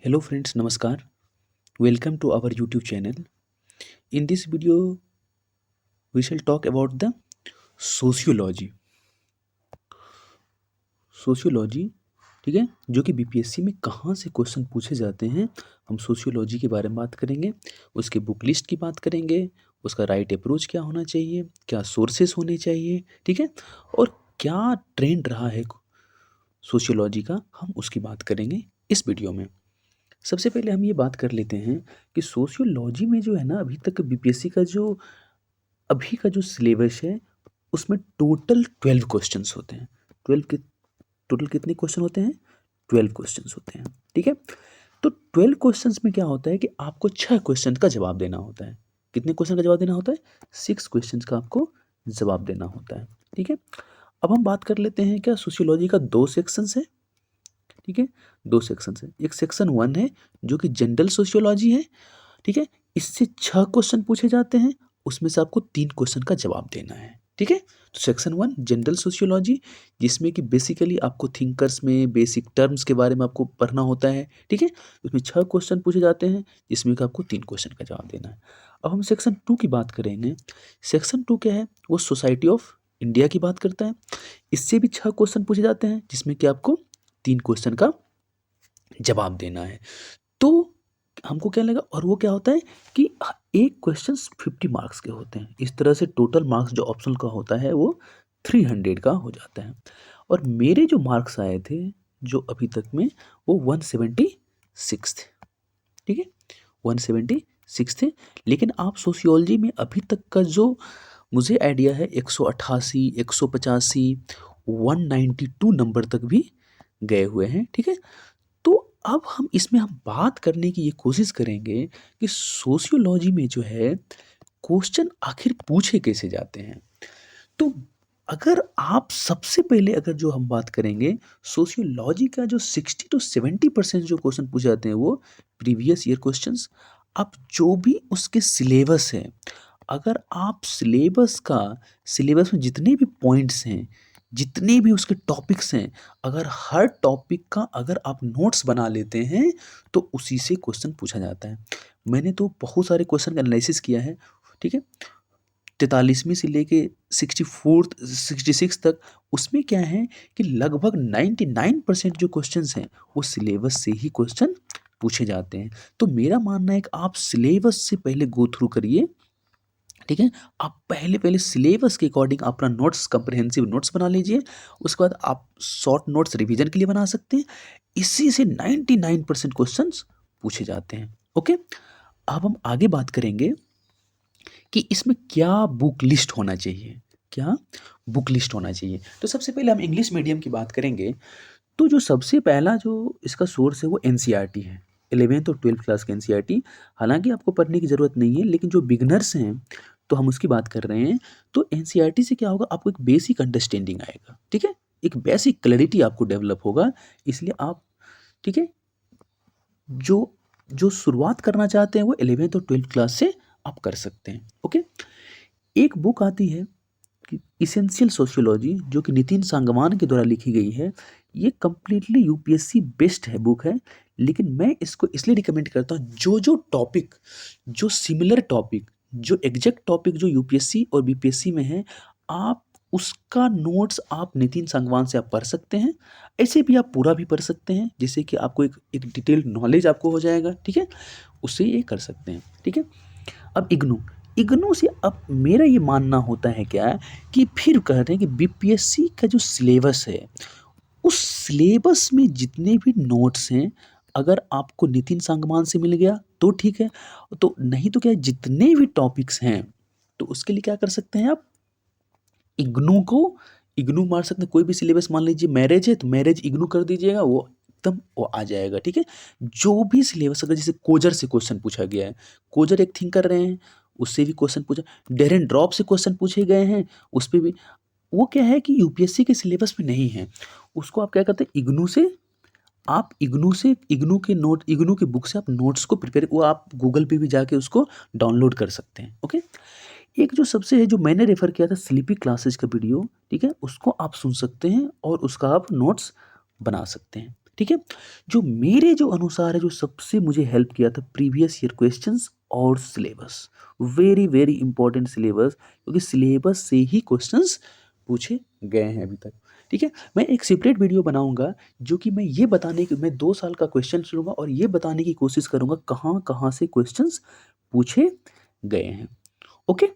Hello friends, Namaskar. Welcome to our YouTube channel. In this video, we shall talk about the sociology. Sociology, ठीक है, जो कि BPSC में कहाँ से क्वेश्चन पूछे जाते हैं, हम सोशियोलॉजी के बारे में बात करेंगे, उसके बुक लिस्ट की बात करेंगे, उसका राइट अप्रोच क्या होना चाहिए, क्या सोर्सेस होने चाहिए, ठीक है, और क्या ट्रेंड रहा है सोशियोलॉजी का, हम उसकी बात करेंगे इस वीडियो में। सबसे पहले हम ये बात कर लेते हैं कि सोशियोलॉजी में जो है ना, अभी तक बीपीएससी का जो अभी का जो सिलेबस है, उसमें टोटल 12 क्वेश्चंस होते हैं। 12 के टोटल कितने क्वेश्चन होते हैं? 12 क्वेश्चंस होते हैं, ठीक है। तो 12 क्वेश्चंस में क्या होता है कि आपको 6 क्वेश्चन का जवाब देना होता है। कितने क्वेश्चन का जवाब देना होता है? 6 क्वेश्चंस का आपको जवाब देना होता है, ठीक है। अब हम बात कर लेते हैं, क्या सोशियोलॉजी का 2 सेक्शंस है, ठीक है, 2 सेक्शंस है। एक सेक्शन 1 है जो कि जनरल सोशियोलॉजी है, ठीक है, इससे 6 क्वेश्चन पूछे जाते हैं, उसमें से आपको 3 क्वेश्चन का जवाब देना है, ठीक है। तो सेक्शन 1 जनरल सोशियोलॉजी, जिसमें कि बेसिकली आपको थिंकर्स में बेसिक टर्म्स के बारे में आपको पढ़ना होता है, ठीक है। उसमें 6 क्वेश्चन पूछे जाते हैं, जिसमें कि आपको 3 क्वेश्चन का जवाब देना है। अब हम सेक्शन 2 की बात करेंगे। सेक्शन 2 क्या है? वो सोसाइटी ऑफ इंडिया की बात करता है। इससे भी 6 क्वेश्चन पूछे जाते हैं, जिसमें कि आपको 3 क्वेश्चन का जवाब देना है। तो हमको क्या लगा, और वो क्या होता है कि एक क्वेश्चन 50 मार्क्स के होते हैं। इस तरह से टोटल मार्क्स जो ऑप्शनल का होता है वो 300 का हो जाता है। और मेरे जो मार्क्स आए थे जो अभी तक में, वो 176 थे, ठीक है, 176 थे। लेकिन आप सोशियोलॉजी में अभी तक का जो मुझे आइडिया है, 188, 185, 192 नंबर तक भी गए हुए हैं, ठीक है। तो अब हम बात करने की ये कोशिश करेंगे कि सोशियोलॉजी में जो है क्वेश्चन आखिर पूछे कैसे जाते हैं। तो अगर आप सबसे पहले अगर जो हम बात करेंगे, सोशियोलॉजी का जो 60 to 70% जो क्वेश्चन पूछे जाते हैं वो प्रीवियस ईयर क्वेश्चंस। अब जो भी उसके सिलेबस है, अगर आप सिलेबस में जितने भी पॉइंट्स हैं, जितने भी उसके टॉपिक्स हैं, अगर हर टॉपिक का अगर आप नोट्स बना लेते हैं, तो उसी से क्वेश्चन पूछा जाता है। मैंने तो बहुत सारे क्वेश्चन का एनालिसिस किया है, ठीक है, 43वीं से लेके 66 तक। उसमें क्या है कि लगभग 99% जो क्वेश्चंस हैं वो सिलेबस से ही क्वेश्चन पूछे जाते हैं। तो मेरा मानना है कि आप सिलेबस से पहले गो थ्रू करिए, ठीक है। आप पहले पहले सिलेबस के अकॉर्डिंग अपना नोट्स, कंप्रिहेंसिव नोट्स बना लीजिए। उसके बाद आप शॉर्ट नोट्स रिवीजन के लिए बना सकते हैं। इसी से 99% क्वेश्चंस पूछे जाते हैं, ओके। अब हम आगे बात करेंगे कि इसमें क्या बुक लिस्ट होना चाहिए, क्या बुक लिस्ट होना चाहिए। तो सबसे पहले हम इंग्लिश मीडियम की बात करेंगे। तो जो सबसे पहला जो इसका सोर्स है वो एनसीईआरटी है, 11th और 12th क्लास का एनसीईआरटी। हालांकि आपको पढ़ने की ज़रूरत नहीं है, लेकिन जो बिगनर्स हैं तो हम उसकी बात कर रहे हैं। तो एनसीईआरटी से क्या होगा, आपको एक बेसिक अंडरस्टैंडिंग आएगा, ठीक है, एक बेसिक क्लैरिटी आपको डेवलप होगा। इसलिए आप, ठीक है, जो जो शुरुआत करना चाहते हैं वो 11th और 12th क्लास से आप कर सकते हैं, ओके। एक बुक आती है कि इसेंशियल सोशियोलॉजी, जो कि नितिन सांगवान के द्वारा लिखी गई है। ये कंप्लीटली यूपीएससी बेस्ड है बुक है। लेकिन मैं इसको इसलिए रिकमेंड करता हूँ, जो टॉपिक, जो सिमिलर टॉपिक, जो एग्जैक्ट टॉपिक जो यूपीएससी और बीपीएससी में है, आप उसका नोट्स आप नितिन सांगवान से आप पढ़ सकते हैं। ऐसे भी आप पूरा भी पढ़ सकते हैं, जिससे कि आपको एक डिटेल्ड नॉलेज आपको हो जाएगा, ठीक है। उससे ये कर सकते हैं, ठीक है। अब इग्नू, इग्नू से अब मेरा ये मानना होता है क्या, कि फिर कह रहे हैं कि बीपीएससी का जो सिलेबस है, उस सिलेबस में जितने भी नोट्स हैं, अगर आपको नितिन सांगवान से मिल गया तो ठीक है, तो नहीं तो क्या है, जितने भी टॉपिक्स हैं तो उसके लिए क्या कर सकते हैं आप, इग्नू को इग्नू मार सकते हैं। कोई भी सिलेबस मान लीजिए मैरिज है, तो मैरिज इग्नू कर दीजिएगा, वो एकदम वो आ जाएगा, ठीक है। जो भी सिलेबस, अगर जैसे कोजर से क्वेश्चन पूछा गया है, कोजर एक थिंक कर रहे हैं, उससे भी क्वेश्चन पूछा, डेरेन ड्रॉप से क्वेश्चन पूछे गए हैं, उस पर भी, वो क्या है कि यूपीएससी के सिलेबस में नहीं है। उसको आप क्या करते हैं, इग्नू के नोट, इग्नू के बुक से आप नोट्स को प्रिपेयर, वो आप गूगल पे भी जाके उसको डाउनलोड कर सकते हैं, ओके। एक जो सबसे है, जो मैंने रेफर किया था स्लीपी क्लासेस का वीडियो, ठीक है, उसको आप सुन सकते हैं और उसका आप नोट्स बना सकते हैं, ठीक है। जो मेरे जो अनुसार है, जो सबसे मुझे हेल्प किया था, प्रीवियस ईयर क्वेश्चंस और syllabus. Very very important syllabus, क्योंकि सिलेबस से ही क्वेश्चंस पूछे गए हैं अभी तक। ठीक है, मैं एक सेपरेट वीडियो बनाऊंगा जो कि मैं ये बताने की, मैं 2 साल का क्वेश्चन लूँगा और ये बताने की कोशिश करूँगा कहाँ कहाँ से क्वेश्चंस पूछे गए हैं। ओके,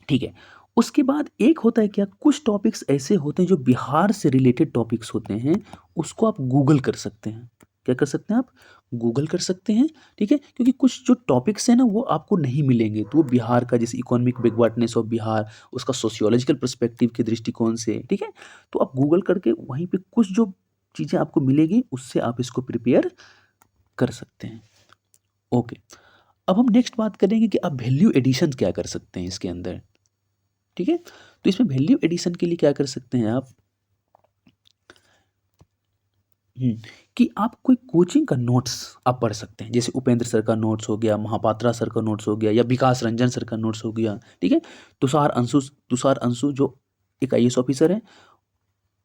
ठीक है। उसके बाद एक होता है क्या, कुछ टॉपिक्स ऐसे होते हैं जो बिहार से रिलेटेड टॉपिक्स होते हैं, उसको आप गूगल कर सकते हैं। क्या कर सकते हैं आप? गूगल कर सकते हैं, ठीक है। क्योंकि कुछ जो टॉपिक्स हैं ना वो आपको नहीं मिलेंगे, तो वो बिहार का, जैसे इकोनॉमिक बैकवर्डनेस ऑफ बिहार, उसका सोशियोलॉजिकल पर्सपेक्टिव के दृष्टिकोण से, ठीक है। तो आप गूगल करके वहीं पे कुछ जो चीज़ें आपको मिलेगी उससे आप इसको प्रिपेयर कर सकते हैं। ओके, अब हम नेक्स्ट बात करेंगे कि आप वैल्यू एडिशन क्या कर सकते हैं इसके अंदर, ठीक है। तो इसमें वैल्यू एडिशन के लिए क्या कर सकते हैं आप, हम्म, कि आप कोई कोचिंग का नोट्स आप पढ़ सकते हैं, जैसे उपेंद्र सर का नोट्स हो गया, महापात्रा सर का नोट्स हो गया, या विकास रंजन सर का नोट्स हो गया, ठीक है। तुषार अंशु जो एक आईएएस ऑफिसर है,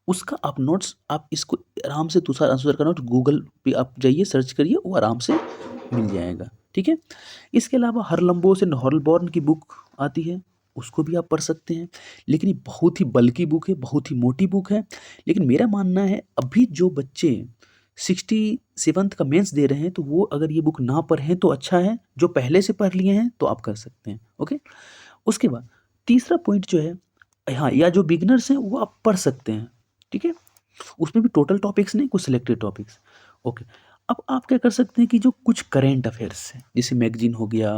उसका आप नोट्स, आप इसको आराम से, तुषार अंशु सर का नोट गूगल पे आप जाइए, सर्च करिए, वो आराम से मिल जाएगा, ठीक है। इसके अलावा हरलंबोस एंड हॉलबॉर्न की बुक आती है, उसको भी आप पढ़ सकते हैं। लेकिन ये बहुत ही बल्कि बुक है, बहुत ही मोटी बुक है। लेकिन मेरा मानना है अभी जो बच्चे 67th का मेंस दे रहे हैं, तो वो अगर ये बुक ना पढ़ें तो अच्छा है, जो पहले से पढ़ लिए हैं तो आप कर सकते हैं। ओके, उसके बाद तीसरा पॉइंट जो है, हाँ, या जो बिगनर्स हैं वो आप पढ़ सकते हैं, ठीक है। उसमें भी टोटल टॉपिक्स नहीं, कुछ सिलेक्टेड टॉपिक्स। ओके, अब आप क्या कर सकते हैं कि जो कुछ करेंट अफेयर्स हैं, जैसे मैगजीन हो गया,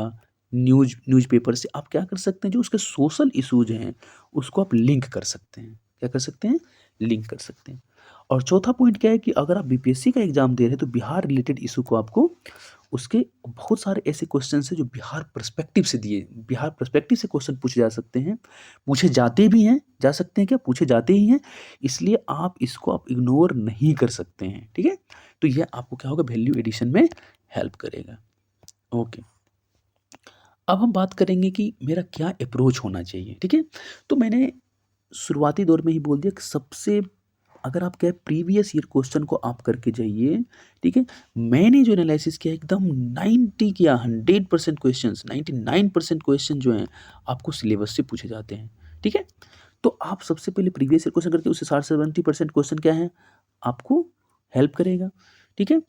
न्यूज़पेपर से आप क्या कर सकते हैं, जो उसके सोशल इश्यूज हैं उसको आप लिंक कर सकते हैं। क्या कर सकते हैं? लिंक कर सकते हैं। और चौथा पॉइंट क्या है कि अगर आप बीपीएससी का एग्जाम दे रहे हैं तो बिहार रिलेटेड इशू को आपको, उसके बहुत सारे ऐसे क्वेश्चन हैं जो बिहार पर्सपेक्टिव से दिए, बिहार पर्सपेक्टिव से क्वेश्चन पूछे जा सकते हैं, पूछे जाते भी हैं, जा सकते हैं क्या, पूछे जाते ही हैं। इसलिए आप इसको आप इग्नोर नहीं कर सकते हैं, ठीक है। तो यह आपको क्या होगा, वैल्यू एडिशन में हेल्प करेगा। ओके, अब हम बात करेंगे कि मेरा क्या अप्रोच होना चाहिए, ठीक है। तो मैंने शुरुआती दौर में ही बोल दिया कि सबसे, अगर आप क्या, प्रीवियस ईयर क्वेश्चन को आप करके जाइए, ठीक है। मैंने जो एनालिसिस किया एकदम 90 किया, 100% क्वेश्चन, 99% क्वेश्चन जो हैं आपको सिलेबस से पूछे जाते हैं, ठीक है। तो आप सबसे पहले प्रीवियस ईयर क्वेश्चन करके उससे 60-70% क्वेश्चन क्या है, आपको हेल्प करेगा, ठीक है।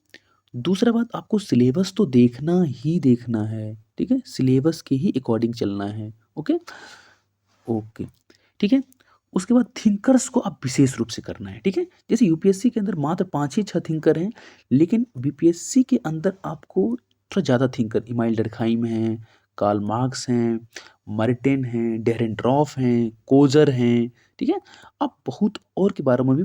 दूसरा बात, आपको सिलेबस तो देखना ही देखना है, ठीक है, सिलेबस के ही अकॉर्डिंग चलना है। ओके, ओके, ठीक है। उसके बाद थिंकर्स को आप विशेष रूप से करना है, ठीक है। जैसे यूपीएससी के अंदर मात्र 5 ही 6 थिंकर हैं, लेकिन बीपीएससी के अंदर आपको थोड़ा ज़्यादा थिंकर, इमाइल डरखाइम हैं, कार्ल मार्क्स हैं, मर्टेन हैं, डेरेनड्रॉफ हैं, कोजर हैं, ठीक है। आप बहुत और के बारे में भी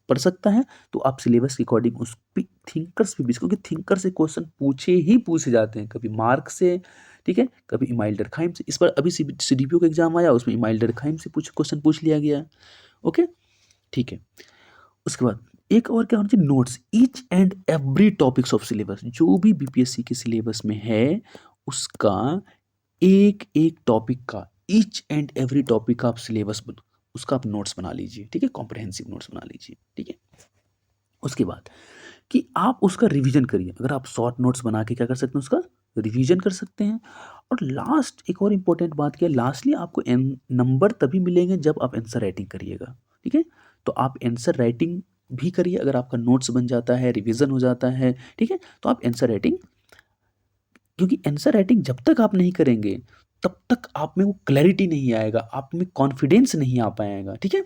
पढ़ सकता है। तो आप सिलेबस के अकॉर्डिंग उस पे थिंकर्स पे भी, क्योंकि थिंकर से क्वेश्चन पूछे ही पूछे जाते हैं, कभी मार्क्स से, ठीक है, कभी इमाइल डरखाइम से। इस बार अभी सीडीपीओ का एग्जाम आया, उसमें इमाइल डरखाइम से क्वेश्चन पूछ लिया गया। ओके, ठीक है। उसके बाद एक और क्या होना चाहिए, notes, each and every topics of syllabus, जो भी बीपीएससी के सिलेबस में है उसका एक एक टॉपिक का, ईच एंड एवरी टॉपिक का आप सिलेबस उसका आप नोट्स बना लीजिए, ठीक है, कॉम्प्रहेंसिव नोट्स बना लीजिए, ठीक है। उसके बाद कि आप उसका रिवीजन करिए, अगर आप शॉर्ट नोट्स बना के क्या कर सकते हैं, उसका रिवीजन कर सकते हैं। और लास्ट एक और इम्पोर्टेंट बात क्या है, लास्टली आपको नंबर तभी मिलेंगे जब आप आंसर राइटिंग करिएगा, ठीक है। तो आप आंसर राइटिंग भी करिए, अगर आपका नोट्स बन जाता है, रिवीजन हो जाता है, ठीक है, तो आप आंसर राइटिंग, क्योंकि आंसर राइटिंग जब तक आप नहीं करेंगे तब तक आप में वो क्लैरिटी नहीं आएगा, आप में कॉन्फिडेंस नहीं आ पाएगा, ठीक है।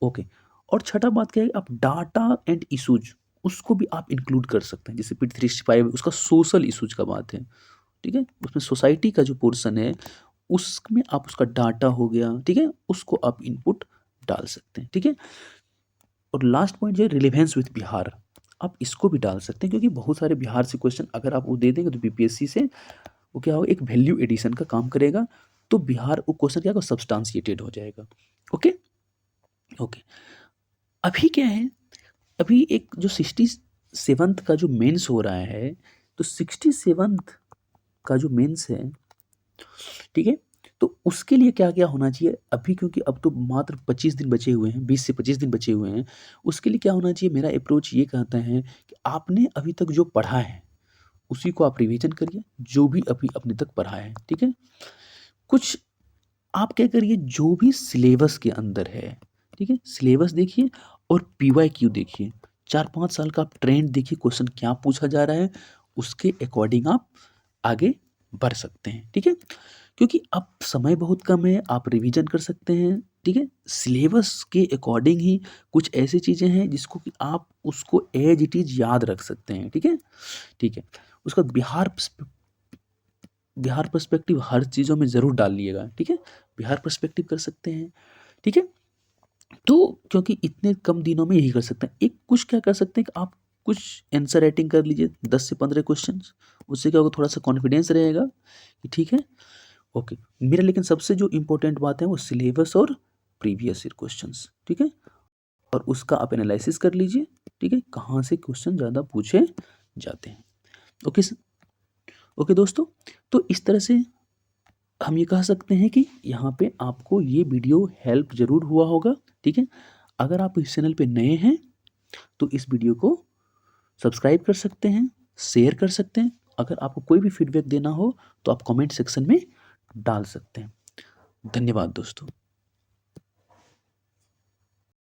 ओके, और छठा बात क्या है, आप डाटा एंड इशूज उसको भी आप इंक्लूड कर सकते हैं, जैसे पीट 365 उसका सोशल इशूज का बात है, ठीक है, उसमें सोसाइटी का जो पोर्शन है उसमें आप उसका डाटा हो गया, ठीक है, उसको आप इनपुट डाल सकते हैं, ठीक है। और लास्ट पॉइंट जो है रिलेवेंस विथ बिहार, आप इसको भी डाल सकते हैं, क्योंकि बहुत सारे बिहार से क्वेश्चन अगर आप वो दे देंगे तो बीपीएससी से वो क्या होगा, एक वैल्यू एडिशन का काम करेगा, तो बिहार वो क्वेश्चन क्या होगा, सब्सटेंशिएटेड हो जाएगा। ओके, ओके, अभी क्या है, अभी एक जो 67th का जो मेंस हो रहा है, तो 67th का जो मेंस है, ठीक है, तो उसके लिए क्या-क्या होना चाहिए अभी, क्योंकि अब तो मात्र 25 दिन बचे हुए हैं, 20 से 25 दिन बचे हुए हैं। उसके लिए क्या होना चाहिए, मेरा अप्रोच ये कहता है कि आपने अभी तक जो पढ़ा है, उसी को आप रिवीजन करिए, जो भी अभी अपने तक पढ़ा है, ठीक है? कुछ आप क्या करिए, जो भी सिलेबस के अंदर है, ठीक है? सिलेबस देखिए और पीवाईक्यू देखिए। 4-5 साल का आप ट्रेंड देखिए, क्वेश्चन क्या पूछा जा रहा है, उसके अकॉर्डिंग आप आगे बढ़ सकते हैं, ठीक है? क्योंकि अब समय बहुत कम है, आप रिवीजन कर सकते हैं, ठीक है? सिलेबस के अकॉर्डिंग ही कुछ ऐसी चीज़ें हैं जिसको कि आप उसको एज़ इट इज़ याद रख सकते हैं, ठीक है? ठीक है। उसका बिहार पर्सपेक्टिव हर चीज़ों में ज़रूर डाल लिएगा, ठीक है? बिहार पर्सपेक्टिव कर सकते हैं, ठीक है? तो क्योंकि इतने कम दिनों में यही कर सकते हैं। एक कुछ क्या कर सकते हैं कि आप कुछ आंसर राइटिंग कर लीजिए 10 से 15 क्वेश्चंस, उससे क्या होगा, थोड़ा-सा कॉन्फिडेंस रहेगा कि ठीक है, ओके। मेरा लेकिन सबसे जो इम्पोर्टेंट बात है वो सिलेबस और प्रीवियस ईयर क्वेश्चंस, ठीक है? और उसका आप एनालिसिस कर लीजिए, ठीक है? कहाँ से क्वेश्चन ज़्यादा पूछे जाते हैं। ओके ओके दोस्तों, तो इस तरह से हम ये कह सकते हैं कि यहाँ पे आपको ये वीडियो हेल्प ज़रूर हुआ होगा, ठीक है? अगर आप इस चैनल पे नए हैं, तो इस वीडियो को सब्सक्राइब कर सकते हैं, शेयर कर सकते हैं। अगर आपको कोई भी फीडबैक देना हो, तो आप कमेंट सेक्शन में डाल सकते हैं। धन्यवाद दोस्तों।